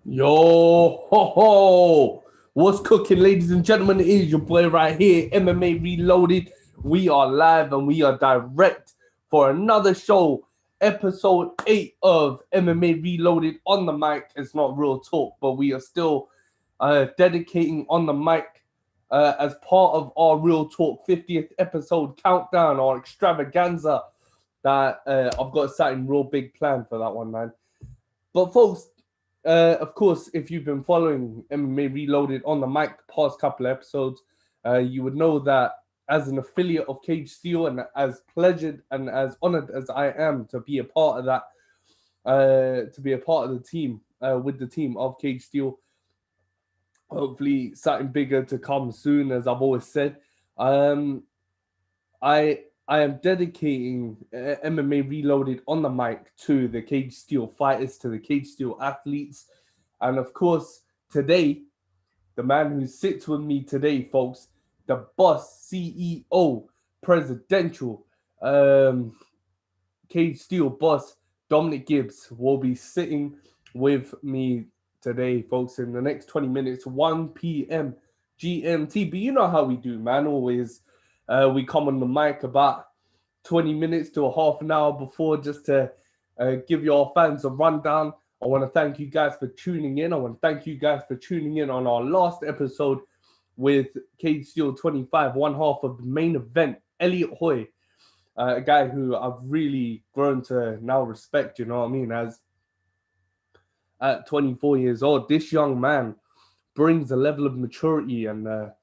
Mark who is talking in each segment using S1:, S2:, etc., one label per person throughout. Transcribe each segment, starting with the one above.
S1: Yo, ho, ho. What's cooking, ladies and gentlemen? It is your boy right here, MMA Reloaded. We are live and we are direct for another show, episode 8 of MMA Reloaded on the mic. It's not real talk, but we are still dedicating on the mic as part of our Real Talk 50th episode countdown, our extravaganza. That I've got something real big planned for that one, man. But folks, of course, if you've been following MMA Reloaded on the mic the past couple of episodes, you would know that as an affiliate of Cage Steel and as pleasured and as honored as I am to be a part of that, to be a part of the team, with the team of Cage Steel, hopefully something bigger to come soon, as I've always said. Um, I am dedicating MMA Reloaded on the mic to the Cage Steel fighters, to the Cage Steel athletes, and of course today the man who sits with me today, folks, the boss, CEO, presidential, Cage Steel boss, Dominic Gibbs, will be sitting with me today, folks, in the next 20 minutes, 1 p.m. GMT. But you know how we do, man. Always we come on the mic about 20 minutes to a half an hour before just to give your fans a rundown. I want to thank you guys for tuning in. I want to thank you guys for tuning in on our last episode with Cage Steel 25, one half of the main event, Elliot Hoy, a guy who I've really grown to now respect, you know what I mean? As at 24 years old, this young man brings a level of maturity and, a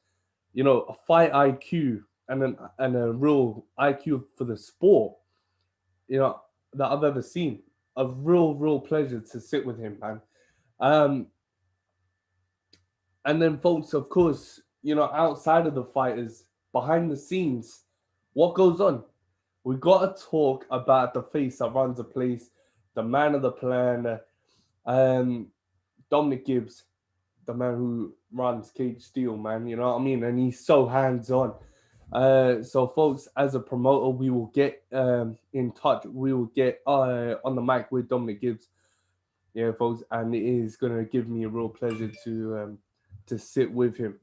S1: fight IQ and a real IQ for the sport, you know, that I've ever seen. A real pleasure to sit with him, man. Um, and then, folks, of course, outside of the fighters, behind the scenes, what goes on? We got to talk about the face that runs the place, the man of the plan, um, Dominic Gibbs, the man who runs Cage Steel, man. You know what I mean? And he's so hands on. So, folks, as a promoter, we will get in touch. We will get on the mic with Dominic Gibbs. Yeah, folks, and it is gonna give me a real pleasure to sit with him.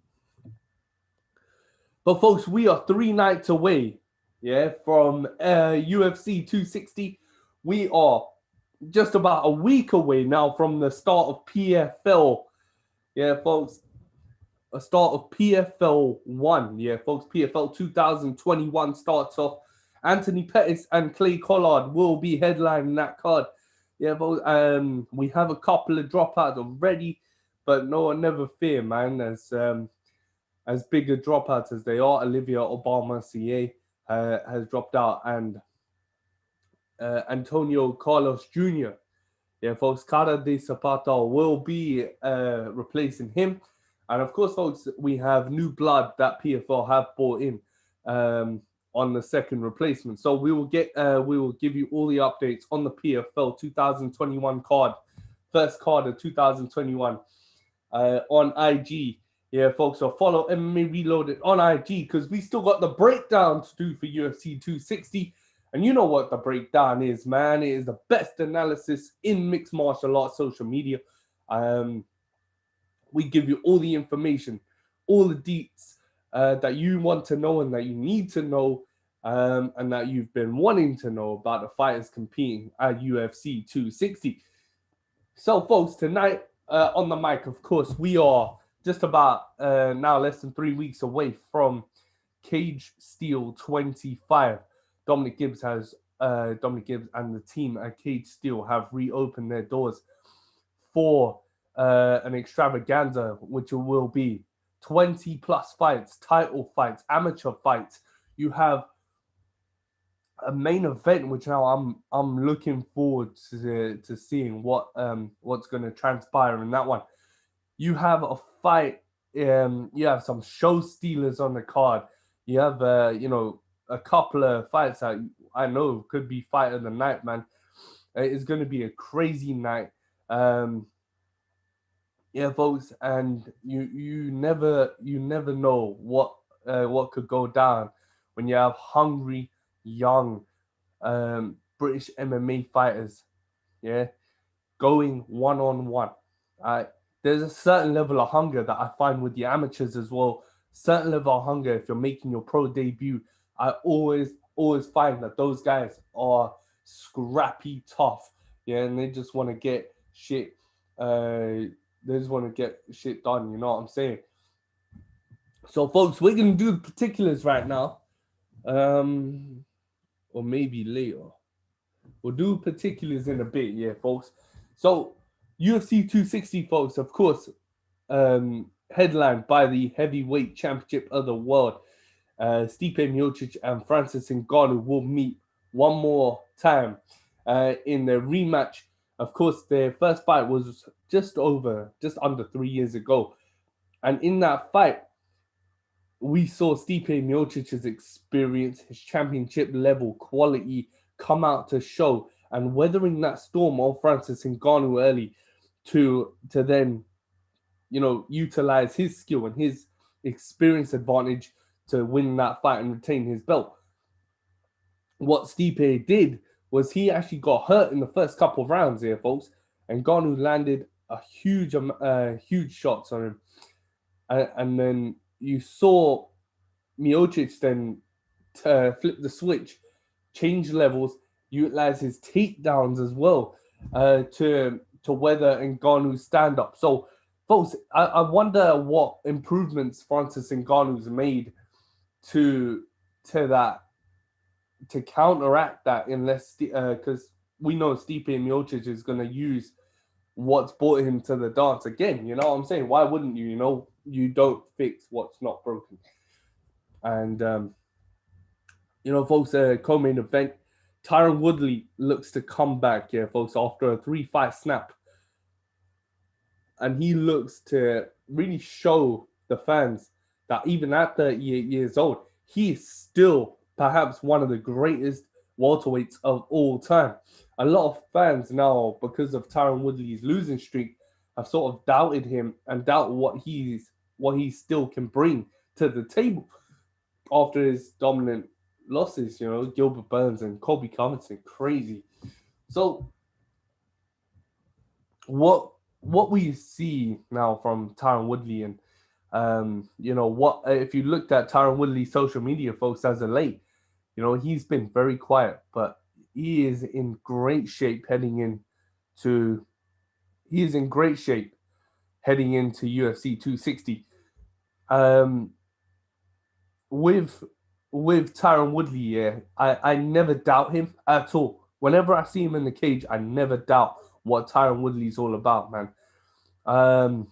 S1: But folks, we are 3 nights away, yeah, from UFC 260. We are just about a week away now from the start of PFL. Yeah, folks, a start of PFL 1. Yeah, folks, PFL 2021 starts off. Anthony Pettis and Clay Collard will be headlining that card. Yeah, folks, we have a couple of dropouts already, but no one never fear, man. As big a dropouts as they are, Olivia Obama CA has dropped out, and Antonio Carlos Jr. Yeah, folks, Cara de Zapata will be replacing him. And of course, folks, we have new blood that PFL have brought in on the second replacement. So we will give you all the updates on the PFL 2021 card, first card of 2021 on IG. Yeah, folks, so follow MMA Reloaded on IG because we still got the breakdown to do for UFC 260. And you know what the breakdown is, man. It is the best analysis in mixed martial arts social media. Um, we give you all the information, all the deets that you want to know and that you need to know, and that you've been wanting to know about the fighters competing at UFC 260. So, folks, tonight on the mic, of course, we are just about now less than 3 weeks away from Cage Steel 25. Dominic Gibbs and the team at Cage Steel have reopened their doors for an extravaganza, which will be 20 plus fights, title fights, amateur fights. You have a main event, which now I'm looking forward to seeing what's going to transpire in that one. You have a fight. You have some show stealers on the card. You have a couple of fights that I know could be fight of the night, man. It's going to be a crazy night. Yeah, folks, and you never know what could go down when you have hungry young British MMA fighters, yeah, going one on one. I there's a certain level of hunger that I find with the amateurs as well. Certain level of hunger if you're making your pro debut. I always find that those guys are scrappy tough. Yeah, and they just want to get shit. They just want to get shit done. You know what I'm saying? So, folks, we're gonna do the particulars right now. Um, or maybe later. We'll do particulars in a bit, yeah, folks. So, UFC 260, folks, of course, headlined by the heavyweight championship of the world. Stipe Miocic and Francis Ngannou will meet one more time in the rematch. Of course, their first fight was just under 3 years ago. And in that fight, we saw Stipe Miocic's experience, his championship level quality come out to show, and weathering that storm of Francis Ngannou early to then utilize his skill and his experience advantage to win that fight and retain his belt. What Stipe did was he actually got hurt in the first couple of rounds here, folks, and Ngannou landed a huge shots on him, and then you saw Miocic then flip the switch, change levels, utilize his takedowns as well to weather Ngannou's stand up. So, folks, I wonder what improvements Francis Ngannou's made to that to counteract that, unless because we know Stipe Miocic is going to use what's brought him to the dance again. You know what I'm saying? Why wouldn't you? You know, you don't fix what's not broken. And folks, co-main event, Tyron Woodley looks to come back here, folks, after a 3-fight snap. And he looks to really show the fans that even at 38 years old, he is still perhaps one of the greatest welterweights of all time. A lot of fans now, because of Tyron Woodley's losing streak, have sort of doubted him and doubt what he still can bring to the table after his dominant losses, Gilbert Burns and Colby Covington, crazy. So what we see now from Tyron Woodley, and what if you looked at Tyron Woodley's social media, folks, as of late, he's been very quiet, but he is in great shape heading into UFC 260. Um, with Tyron Woodley, yeah, I never doubt him at all. Whenever I see him in the cage, I never doubt what Tyron Woodley's all about, man. Um,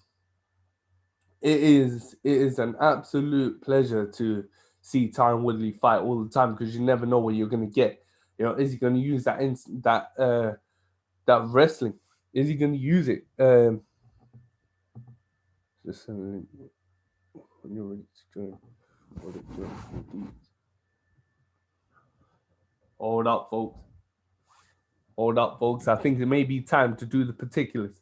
S1: it is an absolute pleasure to see Tyron Woodley fight all the time, because you never know what you're gonna get. Is he gonna use that wrestling? Is he gonna use it? Just when you're ready to join. Hold up, folks. Hold up, folks. I think it may be time to do the particulars.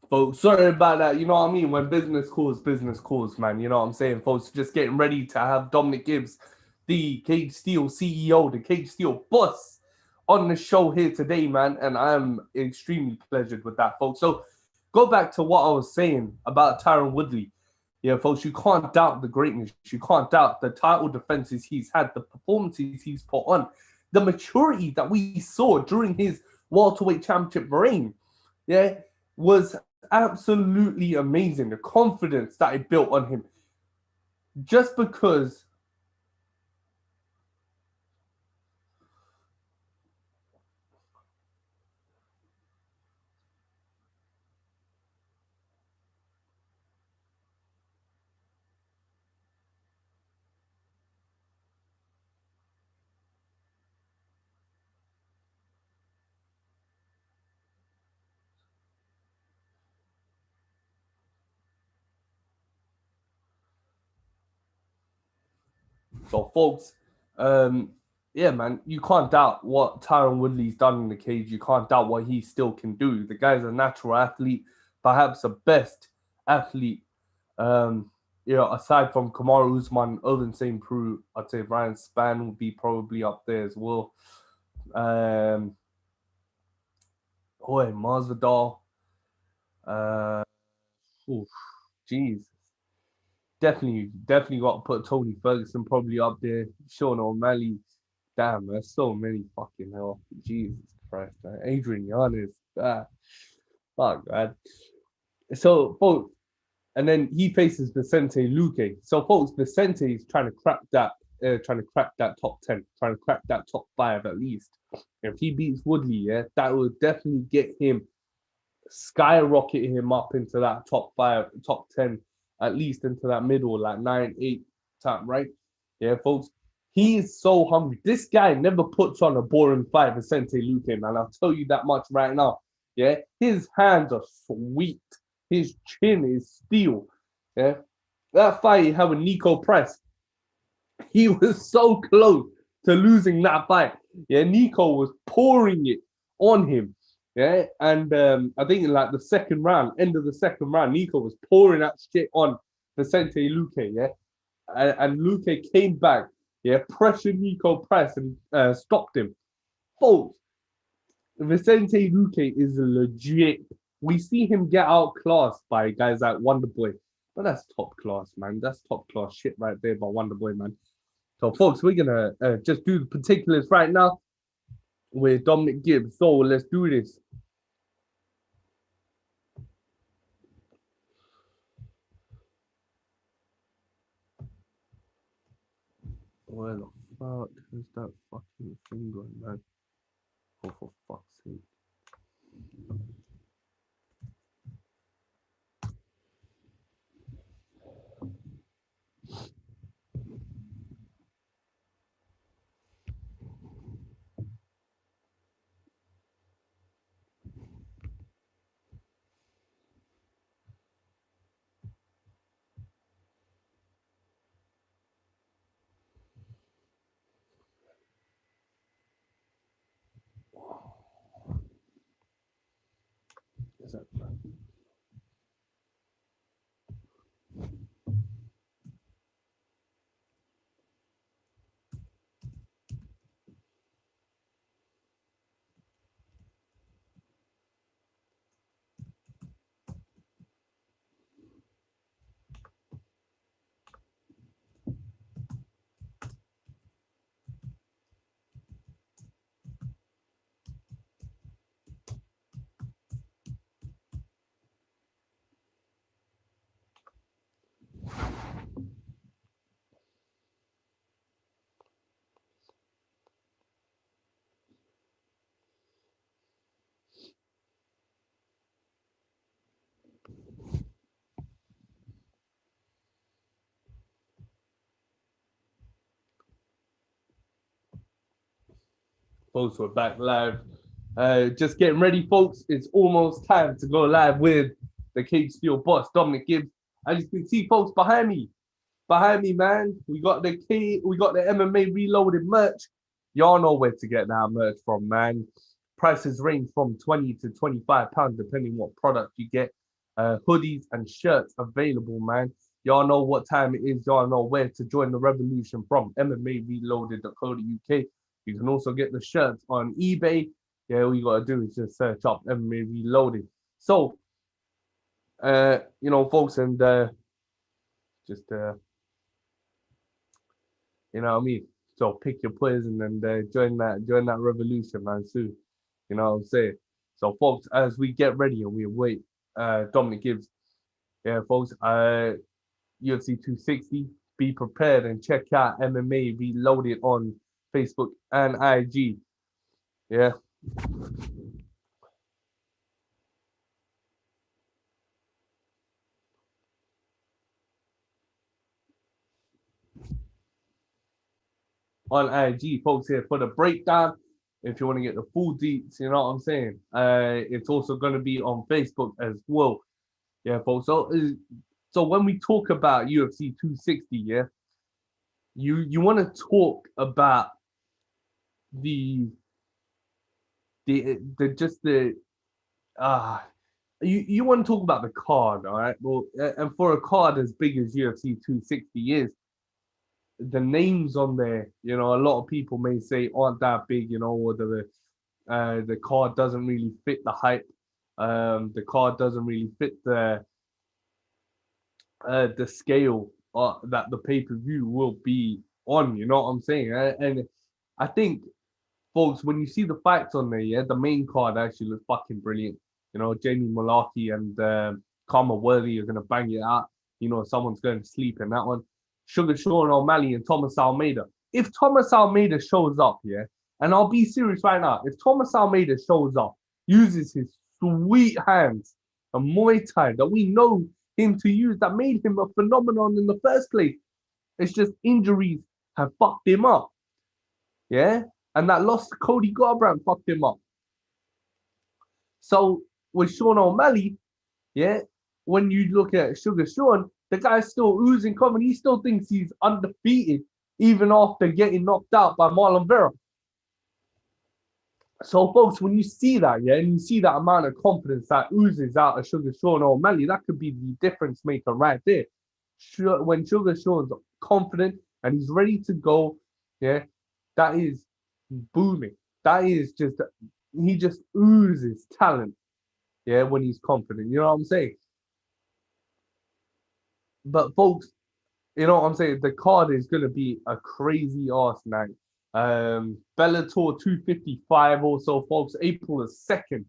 S1: folks. Sorry about that. You know what I mean? When business calls, man. You know what I'm saying, folks? Just getting ready to have Dominic Gibbs, the Cage Steel CEO, the Cage Steel boss, on the show here today, man. And I'm extremely pleasured with that, folks. So go back to what I was saying about Tyron Woodley. Yeah, folks, you can't doubt the greatness. You can't doubt the title defenses he's had, the performances he's put on, the maturity that we saw during his welterweight championship reign. Yeah, was absolutely amazing. The confidence that it built on him. Just because so, folks, yeah, man, you can't doubt what Tyron Woodley's done in the cage. You can't doubt what he still can do. The guy's a natural athlete, perhaps the best athlete. Aside from Kamaru Usman, other than St. Preux, I'd say Ryan Spann would be probably up there as well. Masvidal. Jeez. Definitely got to put Tony Ferguson probably up there. Sean O'Malley. Damn, there's so many fucking hell. Jesus Christ, man. Adrian Yanez. Fuck, man. So, folks, and then he faces Vicente Luque. So, folks, Vicente is trying to crack that top 10, trying to crack that top 5 at least. If he beats Woodley, yeah, that will definitely get him, skyrocket him up into that top 5, top 10, at least into that middle, like 9, 8 time, right? Yeah, folks. He is so hungry. This guy never puts on a boring fight, Vicente Luque, man. I'll tell you that much right now. Yeah, his hands are sweet. His chin is steel. Yeah, that fight he had with Nico Price, he was so close to losing that fight. Yeah, Nico was pouring it on him. Yeah, and I think in like the second round, end of the second round, Nico was pouring that shit on Vicente Luque. Yeah, and Luque came back. Yeah, pressured Nico Price and stopped him. Folks, Vicente Luque is legit. We see him get outclassed by guys like Wonderboy, but that's top class, man. That's top class shit right there by Wonderboy, man. So, folks, we're gonna just do the particulars right now with Dominic Gibbs. So let's do this. Where the fuck is that fucking thing going, man? Oh, for fuck's sake. Is that right? Folks, we're back live. Just getting ready, folks. It's almost time to go live with the Cage Steel boss, Dominic Gibbs. As you can see, folks, behind me, man, we got the MMA Reloaded merch. Y'all know where to get that merch from, man. Prices range from £20 to £25, depending what product you get. hoodies and shirts available, man. Y'all know what time it is. Y'all know where to join the revolution from. MMAreloaded.co.uk. You can also get the shirts on eBay. Yeah, all you gotta do is just search up MMA Reloaded. So, folks, and just you know what I mean. So pick your poison and join that revolution, man. Soon, you know what I'm saying. So, folks, as we get ready and we await Dominic Gibbs, yeah, folks, UFC 260. Be prepared and check out MMA Reloaded on Facebook and IG. Yeah. On IG, folks, here for the breakdown. If you want to get the full deets, you know what I'm saying? It's also going to be on Facebook as well. Yeah, folks. So when we talk about UFC 260, yeah, you want to talk about the just the you want to talk about the card, all right? Well, and for a card as big as UFC 260 is, the names on there, a lot of people may say aren't that big, or the card doesn't really fit the hype. The card doesn't really fit the scale that the pay-per-view will be on, you know what I'm saying? And I think, folks, when you see the fights on there, yeah, the main card actually looks fucking brilliant. Jamie Mullarkey and Karma Worthy are going to bang it out. Someone's going to sleep in that one. Sugar Sean O'Malley and Thomas Almeida. If Thomas Almeida shows up, yeah, and I'll be serious right now, if Thomas Almeida shows up, uses his sweet hands and Muay Thai that we know him to use, that made him a phenomenon in the first place, it's just injuries have fucked him up. Yeah? And that loss to Cody Garbrandt fucked him up. So with Sean O'Malley, yeah, when you look at Sugar Sean, the guy's still oozing confidence. He still thinks he's undefeated, even after getting knocked out by Marlon Vera. So, folks, when you see that, yeah, and you see that amount of confidence that oozes out of Sugar Sean O'Malley, that could be the difference maker right there. When Sugar Sean's confident and he's ready to go, yeah, that is booming. That is he just oozes talent, yeah, when he's confident. You know what I'm saying? But, folks, you know what I'm saying? The card is going to be a crazy ass night. Bellator 255 also, folks, April the 2nd,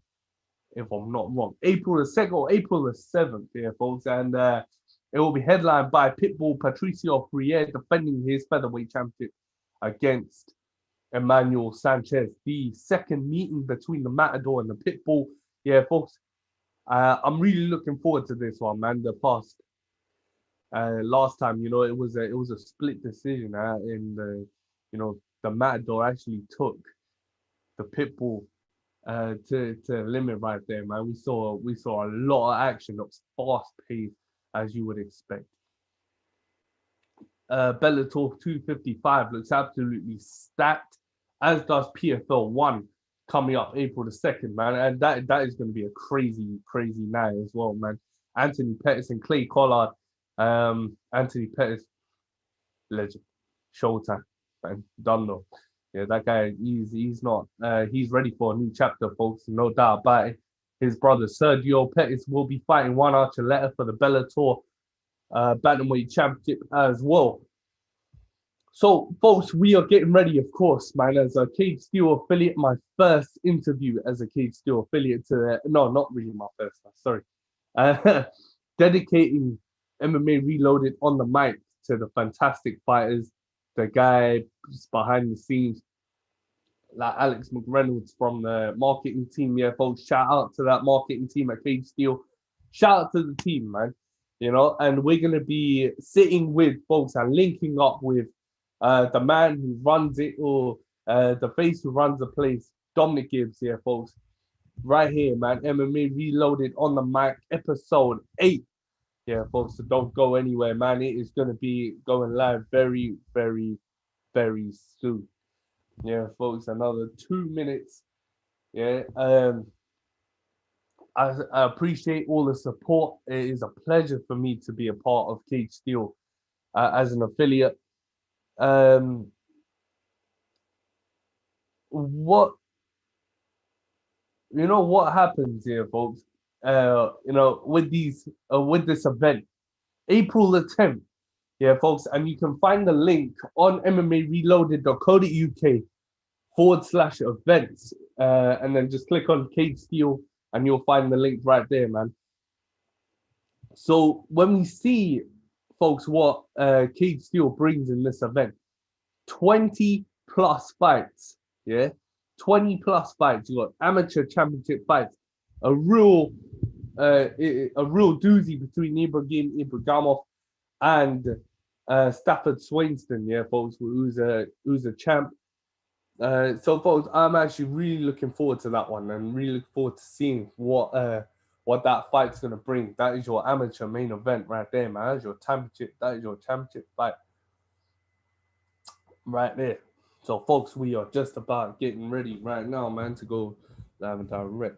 S1: if I'm not wrong. April the 2nd or April the 7th, yeah, folks. And it will be headlined by Pitbull Patricio Freire defending his featherweight championship against Emmanuel Sanchez. The second meeting between the Matador and the Pitbull. Yeah, folks, I'm really looking forward to this one, man. The past last time, it was a split decision in the Matador actually took the Pitbull to limit right there, man. We saw a lot of action that was fast paced as you would expect. Bellator 255 looks absolutely stacked, as does PFL 1 coming up April the 2nd, man. And that is going to be a crazy, crazy night as well, man. Anthony Pettis and Clay Collard. Anthony Pettis, legend. Showtime, man. Done though. Yeah, that guy, he's not, he's ready for a new chapter, folks. No doubt about it. His brother Sergio Pettis will be fighting Juan Archuleta for the Bellator Bantamweight Championship as well. So, folks, we are getting ready, of course, man, as a Cage Steel affiliate. My first interview as a Cage Steel affiliate no, not really my first, sorry. Dedicating MMA Reloaded on the mic to the fantastic fighters, the guy behind the scenes, like Alex McReynolds from the marketing team. Yeah, folks, shout out to that marketing team at Cage Steel. Shout out to the team, man. And we're going to be sitting with folks and linking up with the man who runs it, or the face who runs the place, Dominic Gibbs, here, folks. Right here, man. MMA Reloaded on the mic, episode 8. Yeah, folks, so don't go anywhere, man. It is going to be going live very, very, very soon. Yeah, folks, another 2 minutes. Yeah. I appreciate all the support. It is a pleasure for me to be a part of Cage Steel as an affiliate. Um, what what happens here, folks? With this event, April the 10th. Yeah, folks, and you can find the link on MMAreloaded.co.uk/events. And then just click on Cage Steel and you'll find the link right there, man. So when we see, folks, what Cage Steel brings in this event, 20 plus fights, yeah? 20 plus fights. You got amateur championship fights, a real doozy between Ibrahim Ibrahimov and Stafford Swainston, yeah, folks, who's a champ. So, folks, I'm actually really looking forward to that one, and really looking forward to seeing what that fight's gonna bring. That is your amateur main event right there, man. That is your championship fight right there. So, folks, we are just about getting ready right now, man, to go live and direct.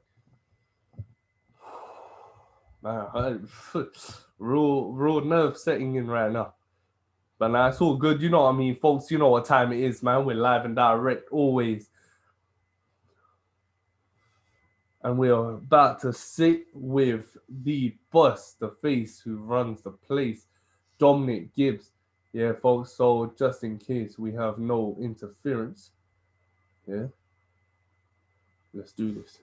S1: Man, real nerve setting in right now. But now it's all good, you know what I mean, folks. You know what time it is, man. We're live and direct always. And we are about to sit with the boss, the face who runs the place, Dominic Gibbs. Yeah, folks. So just in case we have no interference, yeah, let's do this.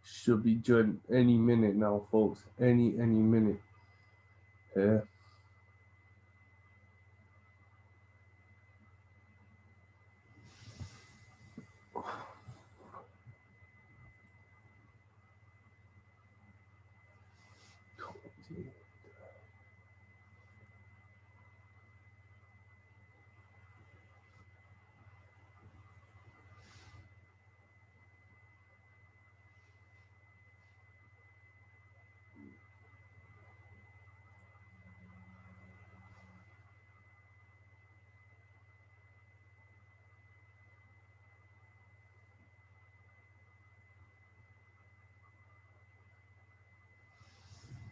S1: Should be joined any minute now, folks. Any minute. Yeah.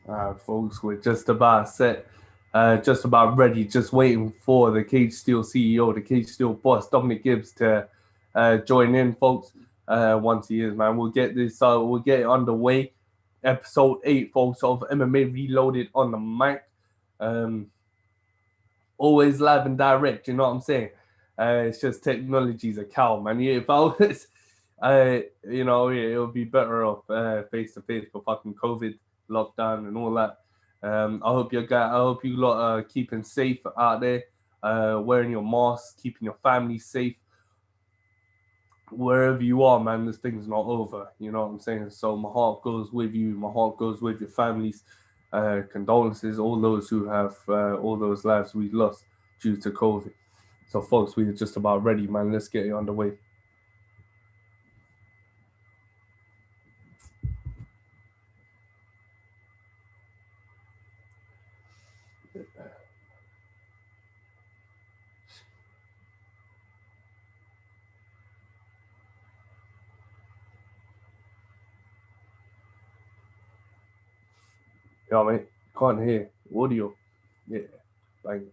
S1: All right, folks, we're just about set, just about ready, just waiting for the Cage Steel CEO, the Cage Steel boss, Dominic Gibbs, to join in, folks. Once he is, man, we'll get it underway. Episode 8, folks, of MMA Reloaded on the mic. Always live and direct, you know what I'm saying? It's just technology's a cow, man. Yeah, if I was, it would be better off face to face for fucking COVID lockdown and all that. I hope you lot are keeping safe out there, wearing your mask, keeping your family safe. Wherever you are, man, this thing's not over. You know what I'm saying? So my heart goes with you. My heart goes with your families. Condolences, all those who have all those lives we lost due to COVID. So, folks, we're just about ready, man. Let's get it underway. Yeah, mate. Can't hear audio. Yeah, bang.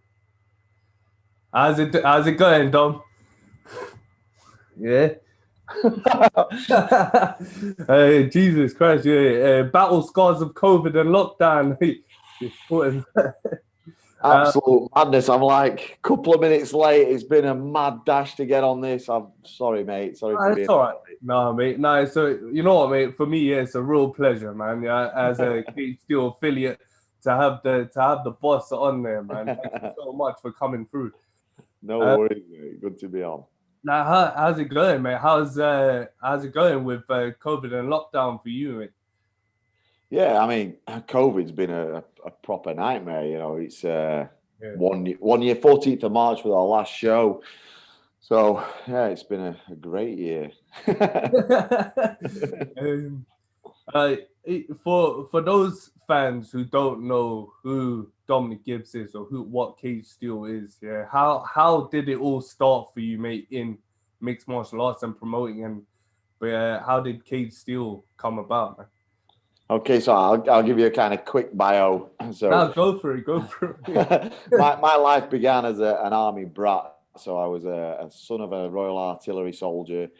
S1: How's it going, Dom? Yeah. Jesus Christ, yeah. Battle scars of COVID and lockdown.
S2: Absolute madness. I'm like a couple of minutes late. It's been a mad dash to get on this. I'm sorry, mate. Sorry for being.
S1: It's all right. No, mate. No, so you know what, mate. For me, yeah, it's a real pleasure, man. Yeah, as a Cage Steel affiliate, to have the boss on there, man. Thank you so much for coming through.
S2: No worries, mate. Good to be on.
S1: Now, how's it going, mate? How's it going with COVID and lockdown for you, mate?
S2: Yeah, I mean, COVID's been a proper nightmare. You know, it's
S1: Yeah.
S2: 1 year, 14th of March was our last show. So yeah, it's been a great year.
S1: um, uh, for those fans who don't know who Dominic Gibbs is or what Cage Steel is, yeah, how did it all start for you, mate, in mixed martial arts and promoting, and how did Cage Steel come about, man?
S2: Okay, so I'll give you a kind of quick bio. So
S1: Now go for it, go for it.
S2: my life began as an army brat. So I was a son of a Royal Artillery soldier.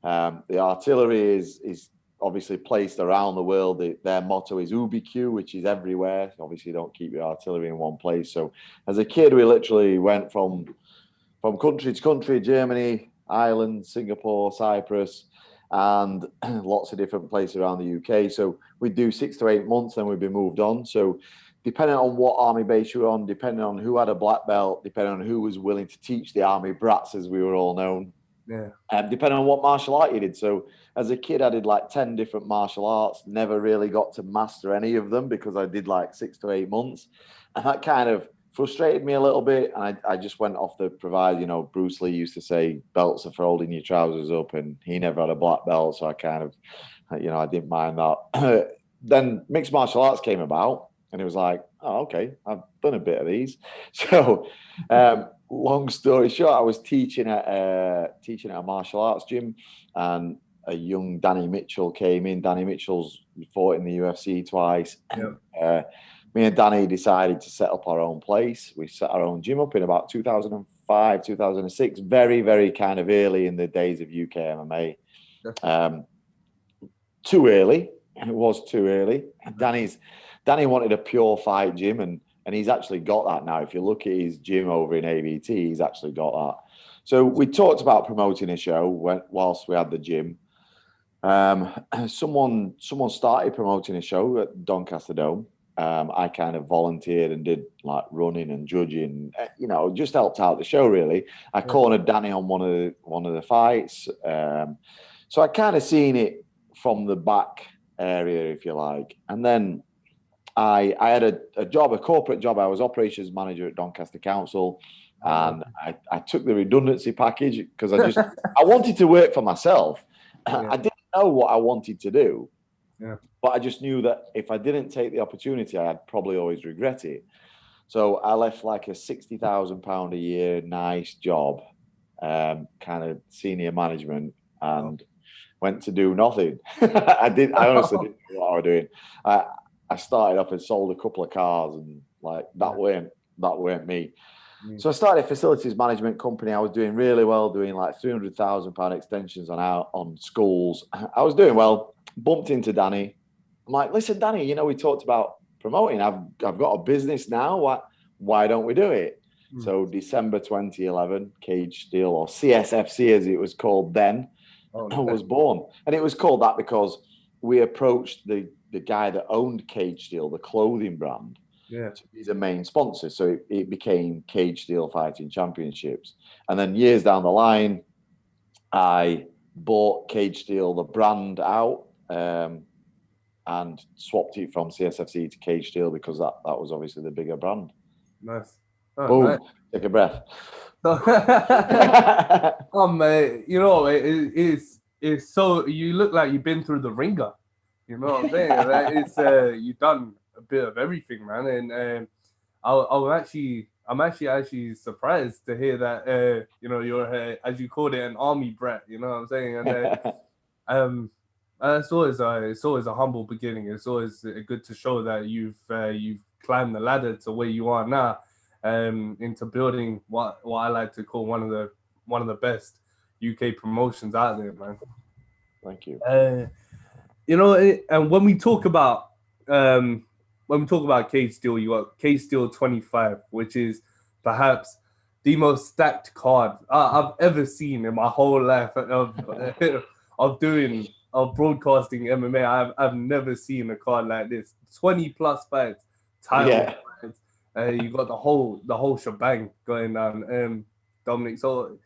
S2: The artillery is obviously placed around the world. Their motto is UBQ, which is everywhere. Obviously, you don't keep your artillery in one place. So as a kid, we literally went from country to country, Germany, Ireland, Singapore, Cyprus, and lots of different places around the UK. So we'd do 6 to 8 months, then we'd be moved on. So depending on what army base you were on, depending on who had a black belt, depending on who was willing to teach the army brats, as we were all known,
S1: Yeah.
S2: depending on what martial art you did. So as a kid, I did like 10 different martial arts, never really got to master any of them because I did like 6 to 8 months. And that kind of frustrated me a little bit. And I just went off the provide, Bruce Lee used to say belts are for holding your trousers up, and he never had a black belt. So I kind of, I didn't mind that. Then mixed martial arts came about, and it was like, oh, okay, I've done a bit of these. So, long story short, I was teaching at a martial arts gym, and a young Danny Mitchell came in. Danny Mitchell's fought in the UFC twice.
S1: Yeah.
S2: Me and Danny decided to set up our own place. We set our own gym up in about 2005, 2006, very, very kind of early in the days of UK MMA. Too early. It was too early. Danny wanted a pure fight gym, and he's actually got that now. If you look at his gym over in ABT, he's actually got that. So we talked about promoting a show whilst we had the gym. Someone started promoting a show at Doncaster Dome. I kind of volunteered and did like running and judging, just helped out the show really. I cornered Danny on one of the fights. So I kind of seen it from the back area, if you like. And then I had a job, a corporate job. I was operations manager at Doncaster Council, and I took the redundancy package because I wanted to work for myself. Yeah. I didn't know what I wanted to do.
S1: Yeah.
S2: But I just knew that if I didn't take the opportunity, I'd probably always regret it. So I left like a £60,000 a year, nice job, kind of senior management, and went to do nothing. I honestly didn't know what I was doing. I started off and sold a couple of cars, and like that weren't me. So I started a facilities management company. I was doing really well, doing like £300,000 extensions on schools. I was doing well. Bumped into Danny. I'm like, listen, Danny, we talked about promoting. I've got a business now. Why don't we do it? So December 2011, Cage Steel, or CSFC as it was called then, was born. And it was called that because we approached the guy that owned Cage Steel, the clothing brand, to be the main sponsor. So it became Cage Steel Fighting Championships. And then years down the line, I bought Cage Steel, the brand, out, and swapped it from CSFC to Cage Steel because that was obviously the bigger brand.
S1: Nice.
S2: Boom. Nice. Take a breath.
S1: Mate, it's so, you look like you've been through the ringer. You know what I'm saying? It's you've done a bit of everything, man. And I'm actually surprised to hear that you're as you called it, an army brat. You know what I'm saying? And it's always a humble beginning. It's always good to show that you've climbed the ladder to where you are now, into building what I like to call one of the best UK promotions out there, man.
S2: Thank you.
S1: And when we talk about Cage Steel, you got Cage Steel 25, which is perhaps the most stacked card I've ever seen in my whole life of broadcasting MMA. I've never seen a card like this. 20 plus fights, title fights. You got the whole shebang going down, Dominic. So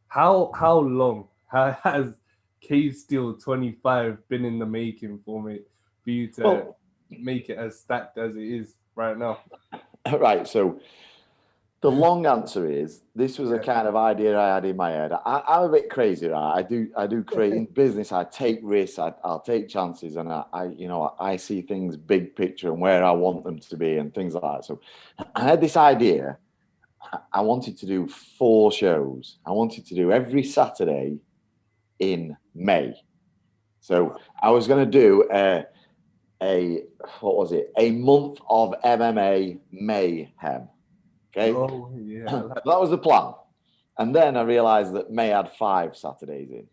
S1: how long has Cage Steel 25 been in the making for you to? make it as stacked as it is right now?
S2: Right. So the long answer is this was a
S1: Yeah.
S2: kind of idea I had in my head. I'm a bit crazy, right? I do create in business. I take risks. I'll take chances, and I see things big picture and where I want them to be and things like that. So I had this idea. I wanted to do 4 shows. I wanted to do every Saturday in May. So I was going to do what was it? A month of MMA mayhem. Okay.
S1: Oh yeah.
S2: That was the plan. And then I realized that May had 5 Saturdays in.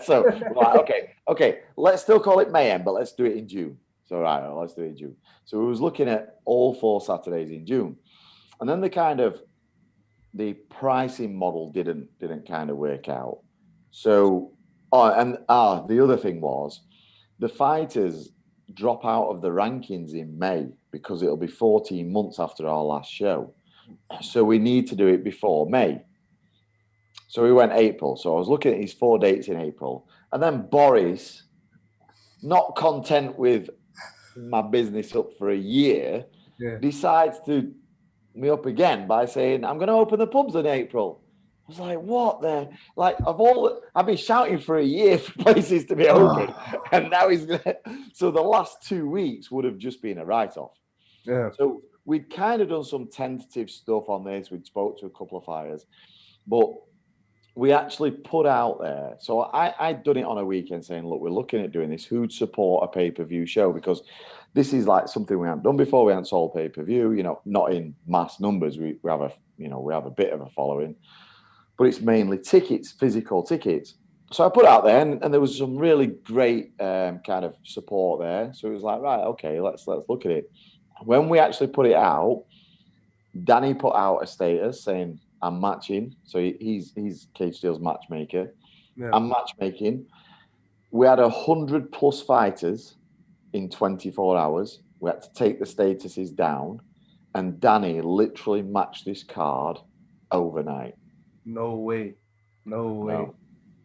S2: So, right, okay, let's still call it Mayhem, but let's do it in June. So, right, let's do it in June. So we was looking at all 4 Saturdays in June. And then the pricing model didn't kind of work out. So, the other thing was the fighters drop out of the rankings in May because it'll be 14 months after our last show. So we need to do it before May. So we went April. So I was looking at these 4 dates in April. And then Boris, not content with my business up for a year, decides to me up again by saying, I'm going to open the pubs in April. I was like, what the? Like, I've been shouting for a year for places to be open. And now he's going to. So the last 2 weeks would have just been a write-off.
S1: Yeah.
S2: So we'd kind of done some tentative stuff on this. We'd spoke to a couple of fighters, but we actually put out there. So I'd done it on a weekend saying, look, we're looking at doing this. Who'd support a pay-per-view show? Because this is like something we hadn't done before. We hadn't sold pay-per-view, not in mass numbers. We have a bit of a following, but it's mainly tickets, physical tickets. So I put it out there and there was some really great kind of support there. So it was like, right, okay, let's look at it. When we actually put it out, Danny put out a status saying, I'm matching. So he's Cage Steel's matchmaker. Yeah. I'm matchmaking. We had 100+ fighters in 24 hours. We had to take the statuses down. And Danny literally matched this card overnight.
S1: No way. No.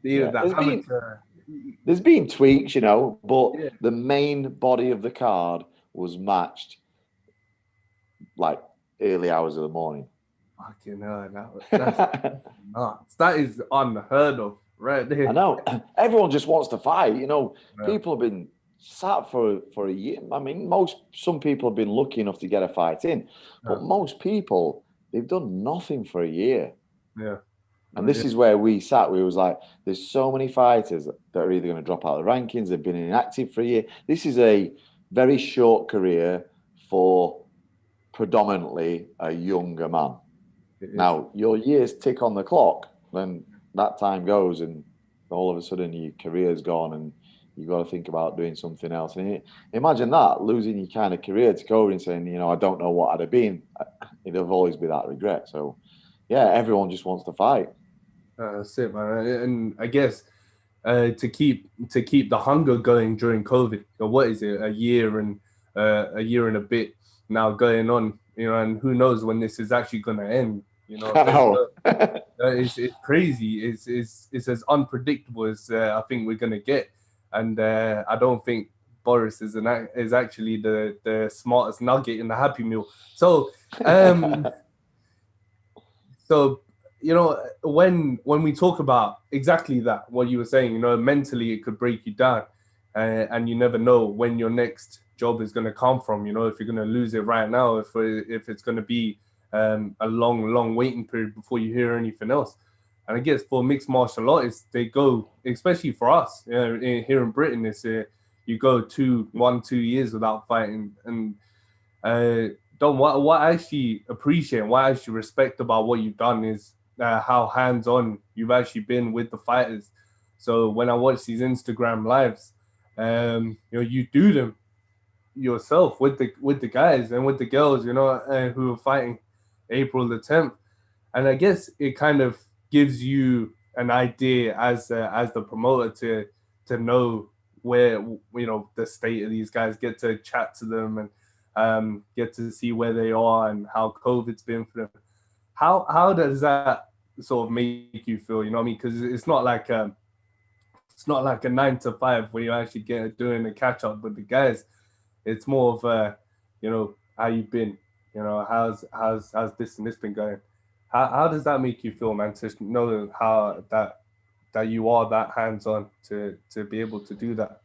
S2: Yeah. There's been tweaks, but the main body of the card was matched like early hours of the morning.
S1: Fucking hell, that's nuts. That is unheard of, right there.
S2: I know. Everyone just wants to fight. People have been sat for a year. I mean, some people have been lucky enough to get a fight in, but most people, they've done nothing for a year.
S1: Yeah.
S2: And this is where we sat. We was like, there's so many fighters that are either going to drop out of the rankings. They've been inactive for a year. This is a very short career for predominantly a younger man. Now, your years tick on the clock, then that time goes and all of a sudden your career's gone and you've got to think about doing something else. And imagine that, losing your kind of career to go and saying, I don't know what I'd have been. It'll always be that regret. So, yeah, everyone just wants to fight.
S1: That's it, man. And I guess to keep the hunger going during COVID, what is it, a year and a bit now going on, and who knows when this is actually going to end. It's crazy. It's as unpredictable as I think we're gonna get, and I don't think Boris is actually the smartest nugget in the Happy Meal. So, when we talk about exactly that, what you were saying, mentally it could break you down, and you never know when your next job is going to come from. If you're going to lose it right now, if it's going to be a long waiting period before you hear anything else. And I guess for mixed martial artists, they go, especially for us here in Britain, it's you go 2 years without fighting. And what I actually appreciate, what I actually respect about what you've done is how hands-on you've actually been with the fighters. So when I watch these Instagram lives, you do them yourself with the guys and with the girls, who are fighting April the 10th. And I guess it kind of gives you an idea as the promoter to know where, the state of these guys, get to chat to them and get to see where they are and how COVID's been for them. How does that sort of make you feel? Because it's not like a 9 to 5 where you actually get doing a catch up with the guys. It's more of how you've been. How's this and this been going? How does that make you feel, man? To know how that you are that hands on to be able to do that.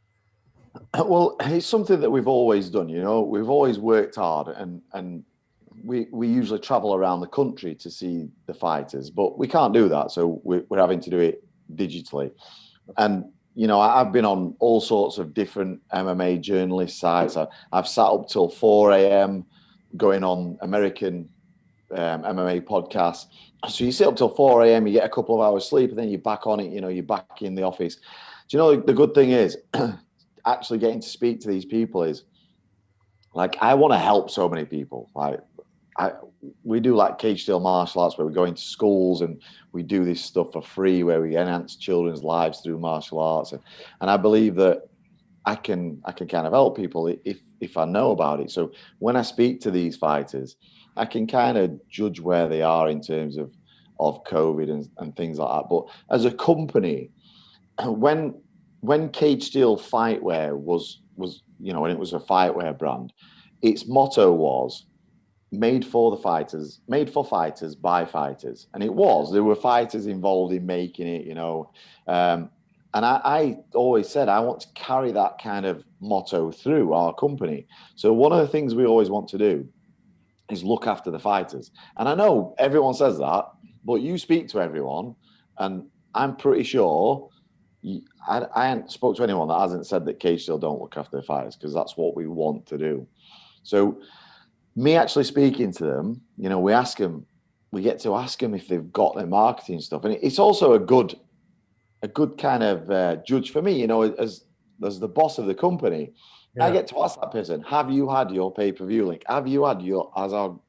S2: Well, it's something that we've always done. We've always worked hard, and we usually travel around the country to see the fighters, but we can't do that, so we're having to do it digitally. And I've been on all sorts of different MMA journalist sites. I've sat up till 4 a.m. going on American MMA podcasts. So you sit up till 4 a.m., you get a couple of hours sleep, and then you're back on it. You're back in the office. Do you know the good thing is actually getting to speak to these people is like, I want to help so many people. Like we do like cage steel martial arts where we go into schools and we do this stuff for free where we enhance children's lives through martial arts. And I believe that I can kind of help people if I know about it. So when I speak to these fighters, I can kind of judge where they are in terms of COVID and things like that. But as a company, when Cage Steel Fightwear was when it was a fightwear brand, its motto was made for fighters by fighters. And there were fighters involved in making it, and I always said I want to carry that kind of motto through our company. So one of the things we always want to do is look after the fighters. And I know everyone says that, but you speak to everyone, and I'm pretty sure I haven't spoke to anyone that hasn't said that Cage Steel don't look after the fighters, because that's what we want to do. So me actually speaking to them, we get to ask them if they've got their marketing stuff. And it's also a good kind of judge for me, as the boss of the company. Yeah. I get to ask that person, have you had your pay-per-view link? Have you had has our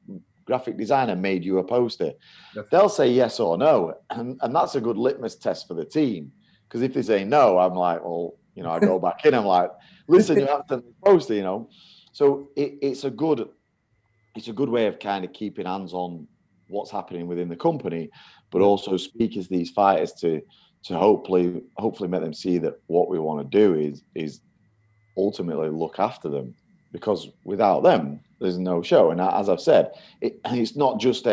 S2: graphic designer made you a poster? They'll say yes or no. And that's a good litmus test for the team. Because if they say no, I'm like, well, I go back in. I'm like, listen, you have to poster, So it's a good way of kind of keeping hands on what's happening within the company, but also speak as these fighters to hopefully make them see that what we want to do is ultimately look after them, because without them, there's no show. And as I've said, it's not just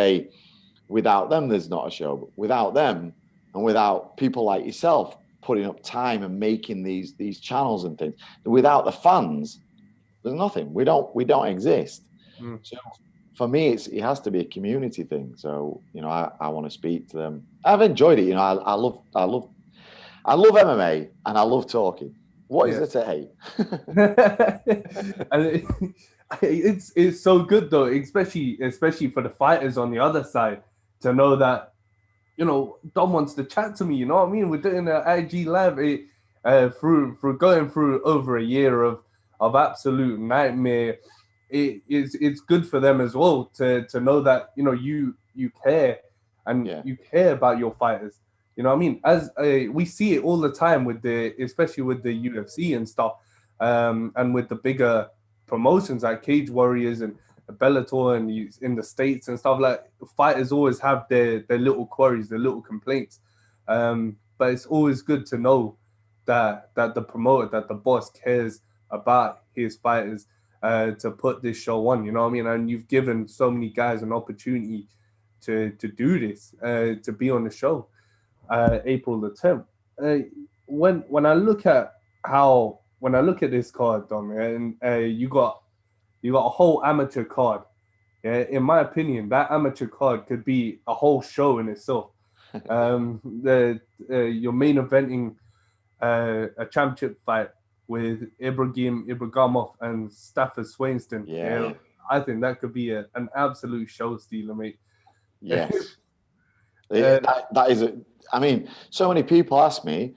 S2: without them, there's not a show, but without them and without people like yourself putting up time and making these channels and things, without the fans, there's nothing. We don't exist. So for me, it has to be a community thing. So I want to speak to them. I've enjoyed it. I love MMA and I love talking. What is there to hate?
S1: And it's so good though, especially for the fighters on the other side, to know that Dom wants to chat to me. You know what I mean? We're doing an IG live through going through over a year of absolute nightmare. It's good for them as well to know that you care and you care about your fighters. You know what I mean? As we see it all the time especially with the UFC and stuff, and with the bigger promotions like Cage Warriors and Bellator and in the States and stuff, like fighters always have their little queries, their little complaints. But it's always good to know that the promoter, that the boss cares about his fighters, to put this show on, you know what I mean? And you've given so many guys an opportunity to do this, to be on the show, April the 10th. When I look at this card, Dom, and you got a whole amateur card. Yeah, in my opinion, that amateur card could be a whole show in itself. You're main eventing a championship fight with Ibragimov and Stafford Swainston. Yeah. I think that could be an absolute show stealer, mate.
S2: Yes. That is I mean, so many people ask me,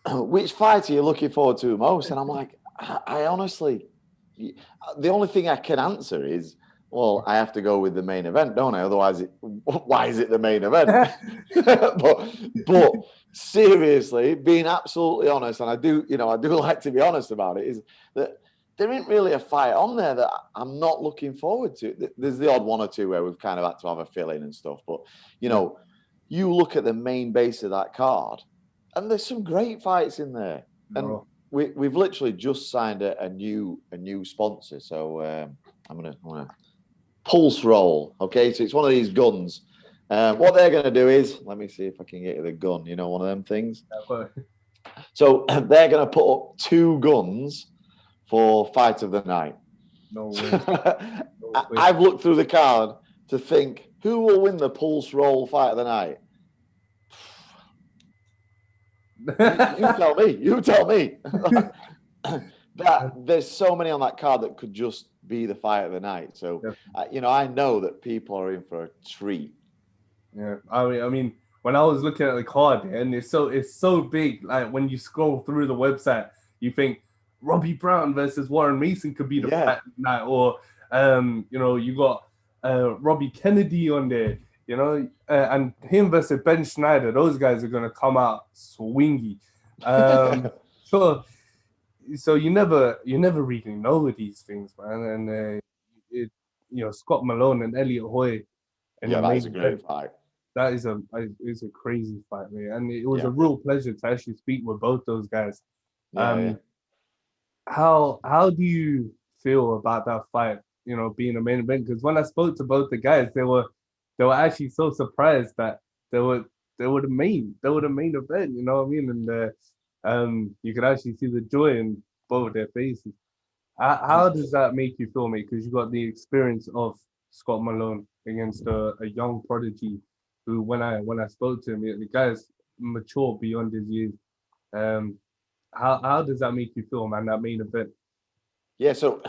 S2: which fight are you looking forward to most? And I'm like, I honestly, the only thing I can answer is, well, I have to go with the main event, don't I? Otherwise, why is it the main event? but seriously, being absolutely honest, and I do like to be honest about it, is that there isn't really a fight on there that I'm not looking forward to. There's the odd one or two where we've kind of had to have a fill-in and stuff, but you look at the main base of that card, and there's some great fights in there. And we've literally just signed a new sponsor. So I'm gonna Pulse Roll. Okay, so it's one of these guns. What they're gonna do is, let me see if I can get you the gun. You know, one of them things. So they're gonna put up 2 guns for Fight of the Night.
S1: No way.
S2: I've looked through the card to think who will win the Pulse Roll Fight of the Night. You tell me. You tell me. That there's so many on that card that could just be the fight of the night. So I know that people are in for a treat.
S1: Yeah, I mean, when I was looking at the card, and it's so big. Like when you scroll through the website, you think Robbie Brown versus Warren Mason could be the fight of the night, or you got Robbie Kennedy on there. And him versus Ben Schneider, those guys are gonna come out swingy. So you never really know with these things, man. And Scott Malone and Elliot Hoy, and
S2: that is a great fight.
S1: That is a crazy fight, man. And it was a real pleasure to actually speak with both those guys. How do you feel about that fight? Being a main event, because when I spoke to both the guys, they were actually so surprised that they were the main event. You know what I mean? And you could actually see the joy in both of their faces. How does that make you feel, mate? Because you got the experience of Scott Malone against a young prodigy, who when I spoke to him, the guy's mature beyond his years. How does that make you feel, man? That main event.
S2: Yeah, so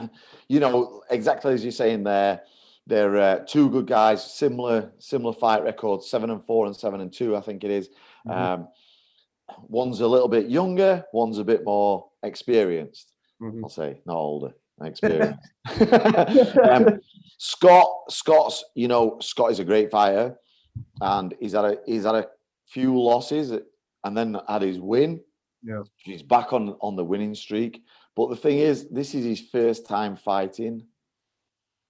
S2: exactly as you're saying there, they're 2 good guys, similar fight records, 7-4 and 7-2, I think it is. Mm-hmm. One's a little bit younger, one's a bit more experienced. Mm-hmm. I'll say not older, experienced. Scott is a great fighter, and he's had a few losses, and then had his win.
S1: Yeah,
S2: he's back on the winning streak. But the thing is, this is his first time fighting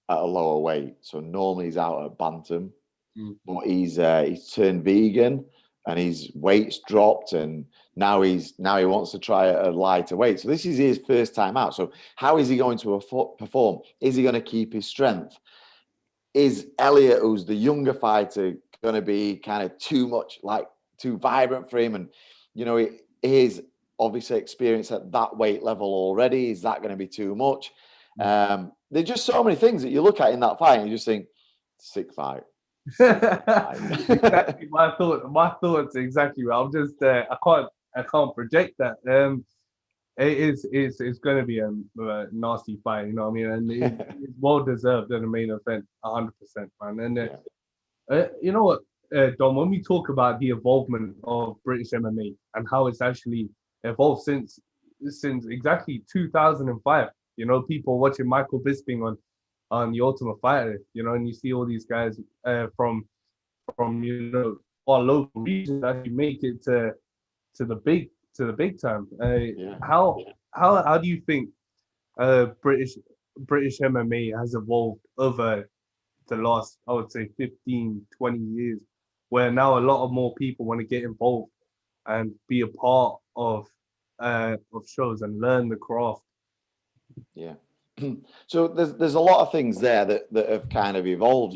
S2: at a lower weight. So normally he's out at bantam, but he's turned vegan and his weight's dropped, and now he wants to try a lighter weight. So this is his first time out. So how is he going to perform? Is he going to keep his strength? Is Elliot, who's the younger fighter, going to be kind of too vibrant for him? And his obviously experience at that weight level already, is that going to be too much? There's just so many things that you look at in that fight and you just think, sick fight.
S1: Exactly my thoughts exactly. I'm just I can't project that. It's going to be a nasty fight, you know what I mean? And it's well deserved in the main event, 100%, man. And you know what, Dom, when we talk about the involvement of British MMA and how it's actually evolved since exactly 2005, people watching Michael Bisping on The Ultimate Fighter, and you see all these guys from our local regions actually make it to the big time. How do you think British MMA has evolved over the last, I would say, 15, 20 years, where now a lot of more people want to get involved and be a part of shows and learn the craft?
S2: Yeah. So there's a lot of things there that have kind of evolved,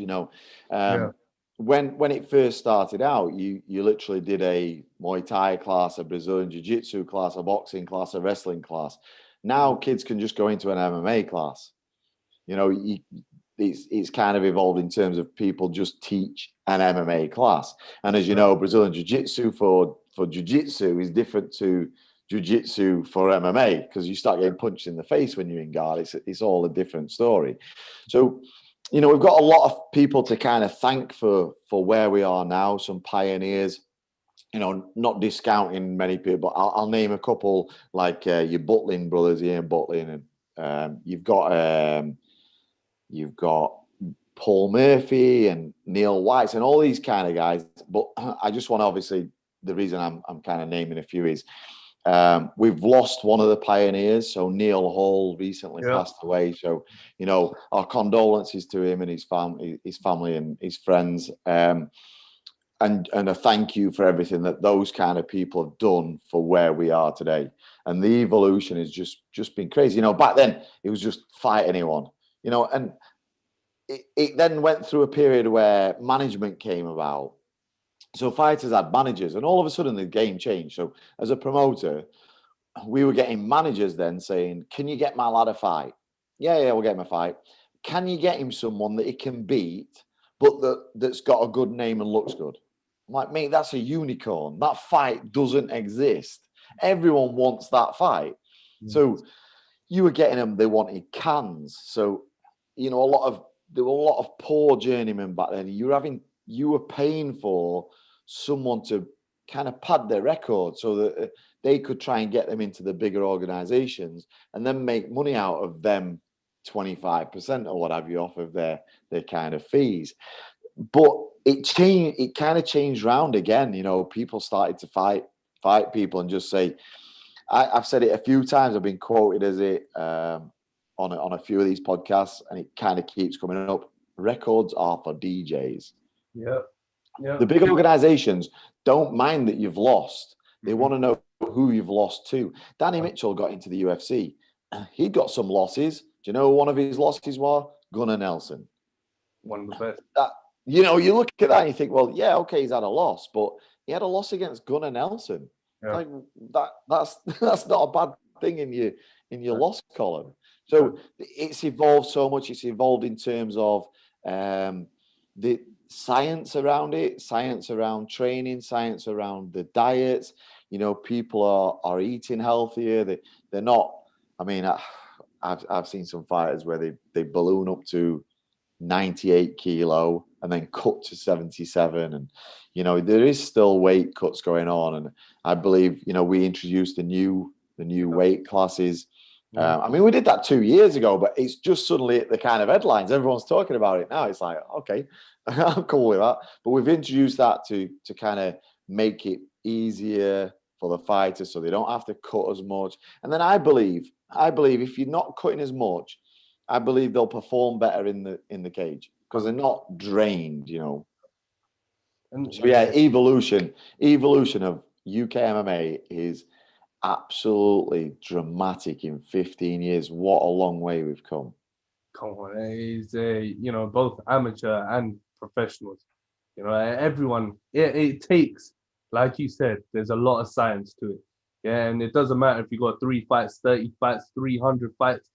S2: When it first started out, you literally did a Muay Thai class, a Brazilian Jiu-Jitsu class, a boxing class, a wrestling class. Now kids can just go into an MMA class. It's kind of evolved in terms of people just teach an MMA class. And as you know, Brazilian Jiu-Jitsu for Jiu-Jitsu is different to Jiu-Jitsu for MMA, because you start getting punched in the face when you're in guard. It's all a different story. So, we've got a lot of people to kind of thank for where we are now, some pioneers, not discounting many people, but I'll name a couple, like your Butlin brothers, Ian Butlin, and you've got Paul Murphy and Neil White and all these kind of guys. But I just want to, obviously, the reason I'm kind of naming a few is we've lost one of the pioneers. So Neil Hall recently passed away. So, our condolences to him and his family and his friends. and a thank you for everything that those kind of people have done for where we are today. And the evolution has just been crazy. You know, back then it was just fight anyone, you know, and it then went through a period where management came about. So fighters had managers, and all of a sudden the game changed. So as a promoter, we were getting managers then saying, "Can you get my lad a fight?" Yeah, we'll get him a fight. Can you get him someone that he can beat, but that's got a good name and looks good? I'm like, mate, that's a unicorn. That fight doesn't exist. Everyone wants that fight. So you were getting them, they wanted cans. So, you know, there were a lot of poor journeymen back then. You were paying for someone to kind of pad their record so that they could try and get them into the bigger organizations and then make money out of them 25% or what have you off of their kind of fees. But it kind of changed round again. You know, people started to fight people and just say, I've said it a few times. I've been quoted as it on a few of these podcasts, and it kind of keeps coming up. Records are for DJs.
S1: Yeah.
S2: The big organizations don't mind that you've lost. They want to know who you've lost to. Danny Mitchell got into the UFC. He got some losses. Do you know one of his losses was? Gunnar Nelson.
S1: One of the best.
S2: You know, you look at that and you think, well, yeah, okay, he's had a loss, but he had a loss against Gunnar Nelson. Yeah. Like that's not a bad thing in your loss column. So it's evolved so much. It's evolved in terms of the science around it, science around training, science around the diets. You know, people are eating healthier. They're not. I mean, I've seen some fighters where they balloon up to 98 kilo and then cut to 77, and you know there is still weight cuts going on. And I believe, you know, we introduced the new weight classes. I mean, we did that 2 years ago, but it's just suddenly the kind of headlines. Everyone's talking about it now. It's like, okay, I'm cool with that. But we've introduced that to kind of make it easier for the fighters so they don't have to cut as much. And then I believe if you're not cutting as much, I believe they'll perform better in the cage because they're not drained, you know. And so yeah, evolution of UK MMA is absolutely dramatic in 15 years. What a long way we've come.
S1: Come on, it's you know, both amateur and professionals. You know, everyone. It takes, like you said, there's a lot of science to it. Yeah, and it doesn't matter if you got 3 fights, 30 fights, 300 fights.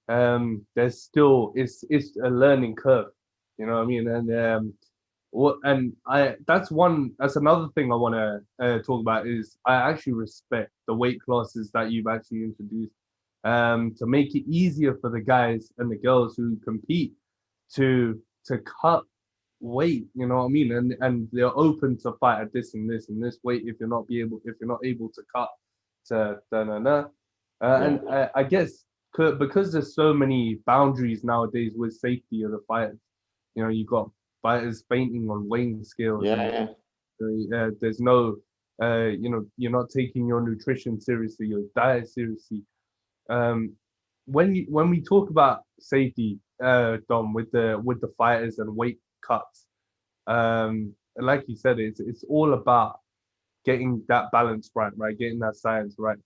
S1: There's still it's a learning curve. You know what I mean? And that's another thing I want to talk about is I actually respect the weight classes that you've actually introduced to make it easier for the guys and the girls who compete to cut weight. You know what I mean? And they're open to fight at this and this and this weight if you're not able to cut to and I guess because there's so many boundaries nowadays with safety of the fighters. You know, you've got fighters fainting on weighing scales.
S2: Yeah.
S1: There's no, you know, you're not taking your nutrition seriously, your diet seriously. When we talk about safety, Dom, with the fighters and weight cuts, like you said, it's all about getting that balance right, getting that science right.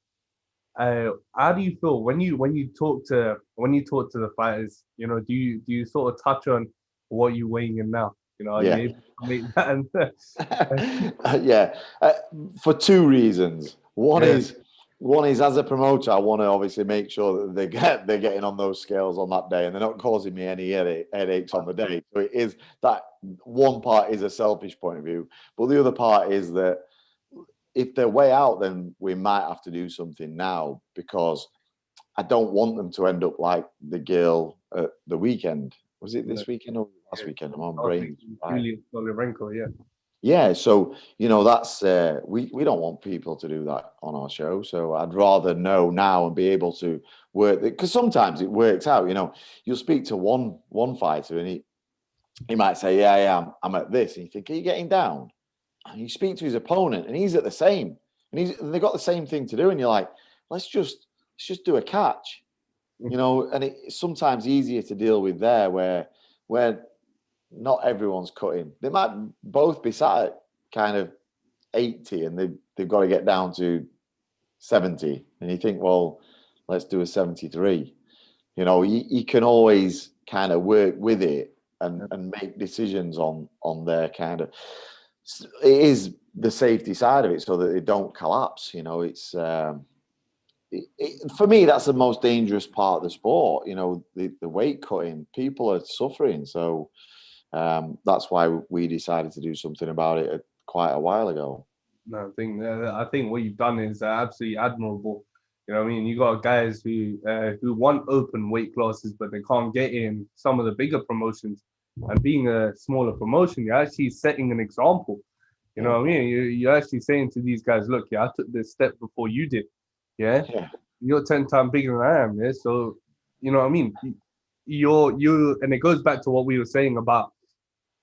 S1: How do you feel when you talk to the fighters? You know, do you sort of touch on what you're weighing in now? You know, are you able to make that?
S2: Yeah, for 2 reasons. One is as a promoter, I want to obviously make sure that they're getting on those scales on that day, and they're not causing me any headaches on the day. So it is that one part is a selfish point of view, but the other part is that if they're way out, then we might have to do something now, because I don't want them to end up like the girl at the weekend. Was it this weekend or last weekend? I'm on brain.
S1: Julian Solirenko, yeah.
S2: Yeah, so you know that's we don't want people to do that on our show. So I'd rather know now and be able to work, because sometimes it works out. You know, you'll speak to one fighter and he might say, yeah, I'm at this, and you think, are you getting down? And you speak to his opponent, and he's at the same, and they've got the same thing to do, and you're like, let's just do a catch, you know. And it's sometimes easier to deal with there, where not everyone's cutting. They might both be sat at kind of 80 and they've got to get down to 70, and you think, well, let's do a 73. You know, you can always kind of work with it and make decisions on their kind of. It is the safety side of it, so that they don't collapse. You know, it's for me, that's the most dangerous part of the sport. You know, the weight cutting, people are suffering. So that's why we decided to do something about it quite a while ago.
S1: No, I think what you've done is absolutely admirable. You know what I mean? You got guys who want open weight classes, but they can't get in some of the bigger promotions. And being a smaller promotion, you're actually setting an example. You know what I mean? You're actually saying to these guys, look, I took this step before you did. Yeah. You're 10 times bigger than I am. Yeah. So, you know what I mean? And it goes back to what we were saying about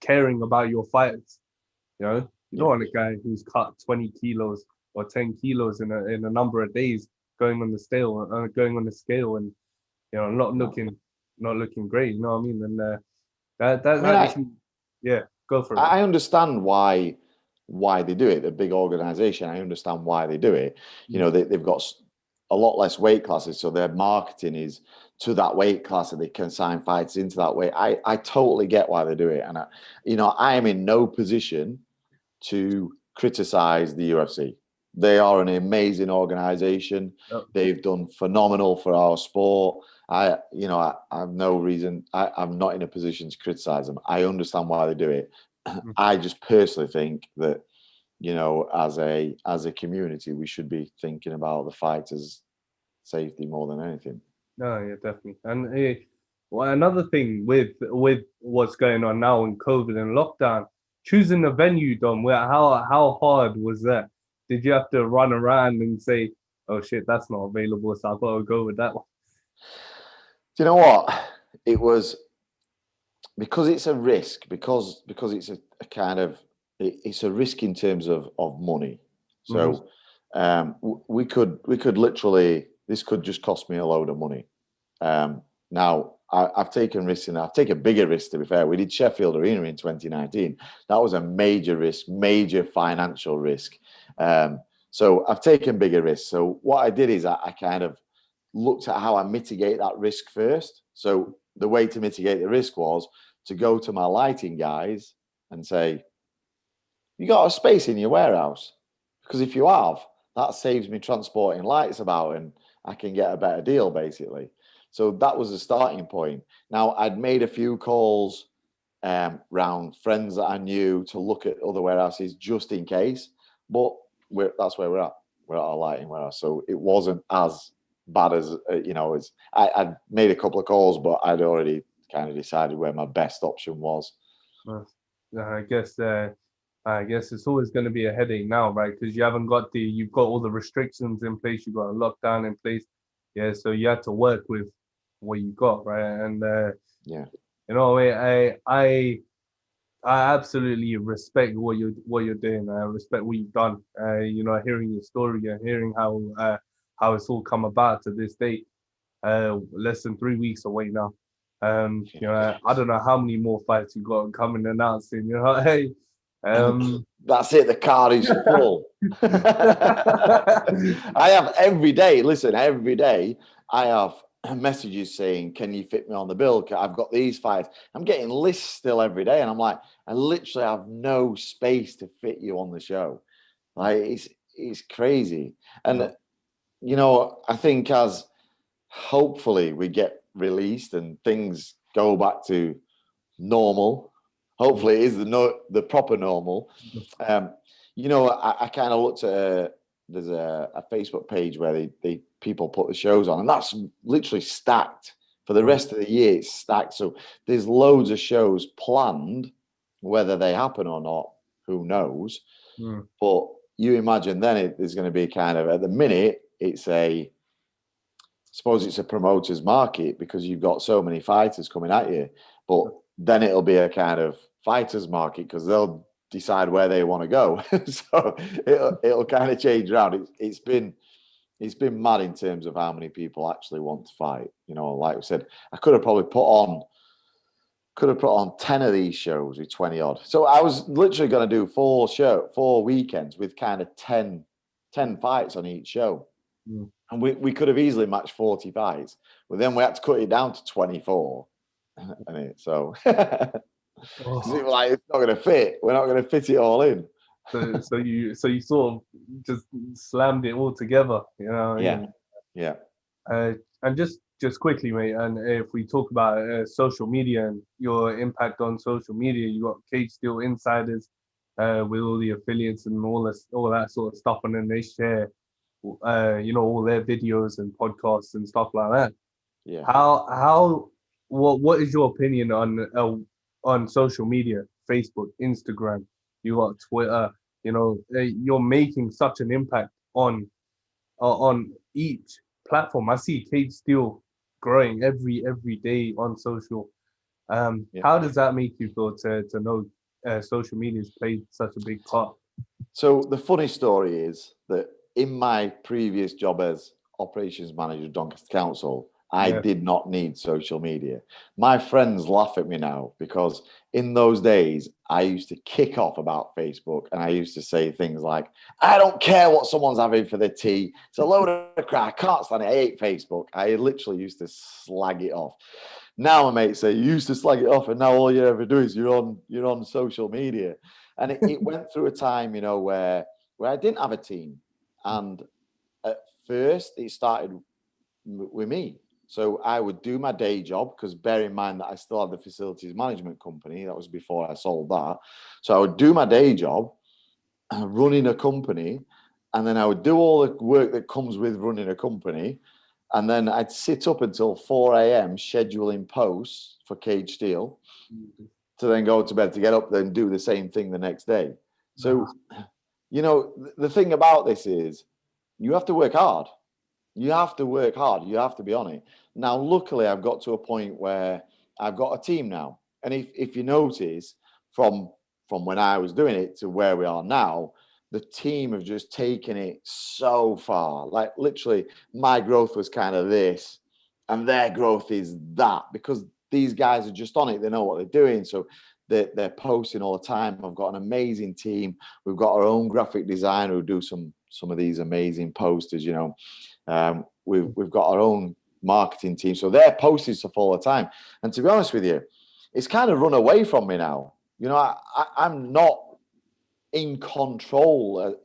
S1: caring about your fighters. You know, you don't want a guy who's cut 20 kilos or 10 kilos in a number of days going on the scale, and not looking great. You know what I mean? And go for it.
S2: I understand why they do it. The big organization, I understand why they do it. You know, they've got a lot less weight classes, so their marketing is to that weight class, and they can sign fights into that weight. I totally get why they do it, and I am in no position to criticize the UFC. They are an amazing organization. They've done phenomenal for our sport. I have no reason. I'm not in a position to criticize them. I understand why they do it. I just personally think that, you know, as a community, we should be thinking about the fighters' safety more than anything.
S1: No, yeah, definitely. And another thing with what's going on now in COVID and lockdown, choosing a venue, Dom, how hard was that? Did you have to run around and say, oh shit, that's not available, so I've got to go with that one?
S2: Do you know what? It was because it's a risk, because it's a kind of, it's a risk in terms of money. So we could literally, this could just cost me a load of money. Now, I've taken risks in that. I've taken bigger risks, to be fair. We did Sheffield Arena in 2019. That was a major risk, major financial risk. So I've taken bigger risks. So what I did is I kind of looked at how I mitigate that risk first. So the way to mitigate the risk was to go to my lighting guys and say, you got a space in your warehouse? Because if you have, that saves me transporting lights about, and I can get a better deal, basically. So that was the starting point. Now, I'd made a few calls around friends that I knew to look at other warehouses just in case, but that's where we're at. We're at our lighting warehouse. So it wasn't as bad as, as I'd made a couple of calls, but I'd already kind of decided where my best option was.
S1: I guess it's always going to be a headache now, right? Because you've got all the restrictions in place, you've got a lockdown in place. Yeah, so you have to work with what you got, right? And I absolutely respect what you're doing. I respect what you've done. Hearing your story and hearing how it's all come about to this date. Less than 3 weeks away now. I don't know how many more fights you got coming announcing. Hey.
S2: That's it. The card is full. I have every day I have messages saying, can you fit me on the bill? I've got these fights. I'm getting lists still every day, and I'm like, I literally have no space to fit you on the show. Like, it's crazy. And I think as hopefully we get released and things go back to normal, hopefully it is the proper normal. I kind of looked at there's a Facebook page where they people put the shows on, and that's literally stacked for the rest of the year. It's stacked, so there's loads of shows planned. Whether they happen or not, who knows? But you imagine then there's going to be kind of, at the minute, I suppose it's a promoter's market because you've got so many fighters coming at you. But then it'll be a kind of fighters market because they'll decide where they want to go. So it'll kind of change around. It's been mad in terms of how many people actually want to fight. Like we said, I could have probably put on Could have put on 10 of these shows with 20 odd. So I was literally going to do 4 weekends with kind of 10 fights on each show.
S1: Mm.
S2: And we could have easily matched 40 fights, but then we had to cut it down to 24. So like, it's not going to fit. We're not going to fit it all in.
S1: So you sort of just slammed it all together, you know?
S2: Yeah.
S1: And just quickly, mate, and if we talk about social media and your impact on social media, you got Cage Steel Insiders with all the affiliates and all that sort of stuff, and then they share, all their videos and podcasts and stuff like that.
S2: Yeah.
S1: What is your opinion on social media? Facebook, Instagram, you got Twitter. You're making such an impact on each platform. I see Cage Steel growing every day on social. How does that make you feel to know social media has played such a big part?
S2: So the funny story is that in my previous job as operations manager at Doncaster Council, I did not need social media. My friends laugh at me now because in those days, I used to kick off about Facebook and I used to say things like, I don't care what someone's having for their tea. It's a load of crap. I can't stand it. I hate Facebook. I literally used to slag it off. Now my mates say, you used to slag it off and now all you ever do is you're on social media. And it went through a time, where I didn't have a team. And at first it started with me. So I would do my day job, because bear in mind that I still had the facilities management company. That was before I sold that. So I would do my day job, running a company, and then I would do all the work that comes with running a company. And then I'd sit up until 4 a.m. scheduling posts for Cage Steel to then go to bed to get up there and do the same thing the next day. So, the thing about this is you have to work hard. You have to work hard. You have to be on it. Now, luckily, I've got to a point where I've got a team now. And if you notice, from when I was doing it to where we are now, the team have just taken it so far. Like literally, my growth was kind of this, and their growth is that, because these guys are just on it. They know what they're doing. So they're posting all the time. I've got an amazing team. We've got our own graphic designer who do some of these amazing posters, We've got our own marketing team. So they're posting stuff all the time. And to be honest with you, it's kind of run away from me now. I'm not in control.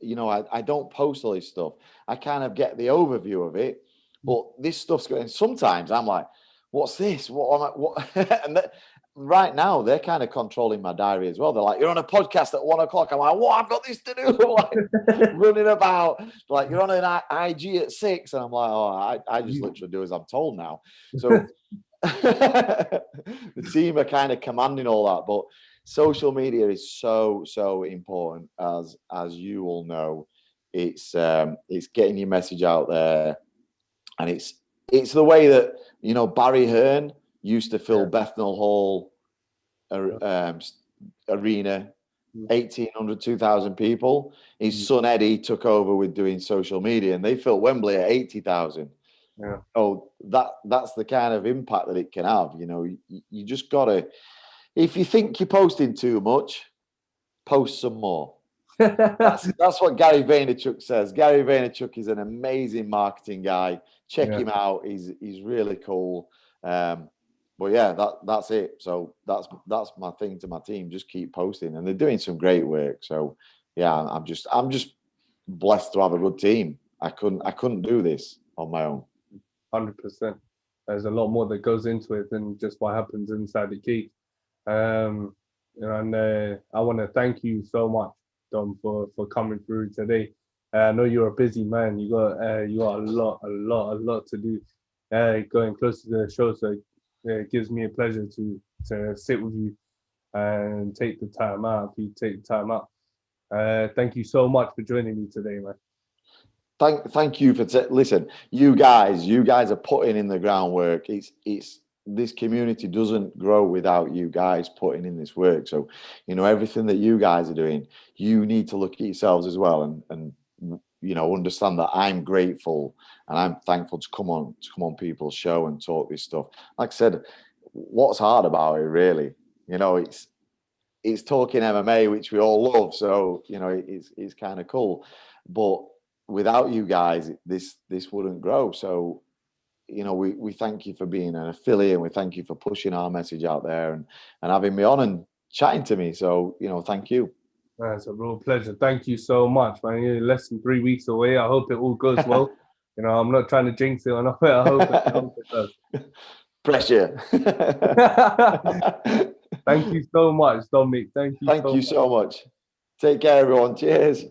S2: I don't post all this stuff. I kind of get the overview of it, but this stuff's going. Sometimes I'm like, "What's this? What?" And right now they're kind of controlling my diary as well. They're like, "You're on a podcast at 1 o'clock." I'm like, "What? I've got this to do." I'm like running about. Like, "You're on an IG at 6," and I'm like, "Oh, I just literally do as I'm told now." So the team are kind of commanding all that, but social media is so important, as you all know. It's getting your message out there, and it's the way that Barry Hearn used to fill Bethnal Hall arena, 1,800, 2,000 people. His son Eddie took over with doing social media, and they filled Wembley at 80,000.
S1: Yeah.
S2: So that's the kind of impact that it can have. You just gotta. If you think you're posting too much, post some more. That's what Gary Vaynerchuk says. Gary Vaynerchuk is an amazing marketing guy. Check him out. He's really cool. But yeah, that's it. So that's my thing to my team. Just keep posting, and they're doing some great work. So yeah, I'm just blessed to have a good team. I couldn't do this on my own.
S1: 100%. There's a lot more that goes into it than just what happens inside the cage. And I want to thank you so much, Dom, for coming through today. I know you're a busy man. You got a lot to do. Going closer to the show, so it gives me a pleasure to sit with you and take the time out. If you take the time out, thank you so much for joining me today, man.
S2: Thank you for listen. You guys are putting in the groundwork. It's this community doesn't grow without you guys putting in this work. So, everything that you guys are doing, you need to look at yourselves as well, and understand that I'm grateful and I'm thankful to come on people's show and talk this stuff. Like I said, what's hard about it, really? It's talking MMA, which we all love. So, it's kind of cool. But without you guys, this wouldn't grow. So, we thank you for being an affiliate, and we thank you for pushing our message out there and having me on and chatting to me. So, thank you.
S1: It's a real pleasure. Thank you so much, man. You're less than 3 weeks away. I hope it all goes well. I'm not trying to jinx it or nothing. I hope it does.
S2: Pressure.
S1: Thank you so much, Dominic. Thank you
S2: so much. Take care, everyone. Cheers.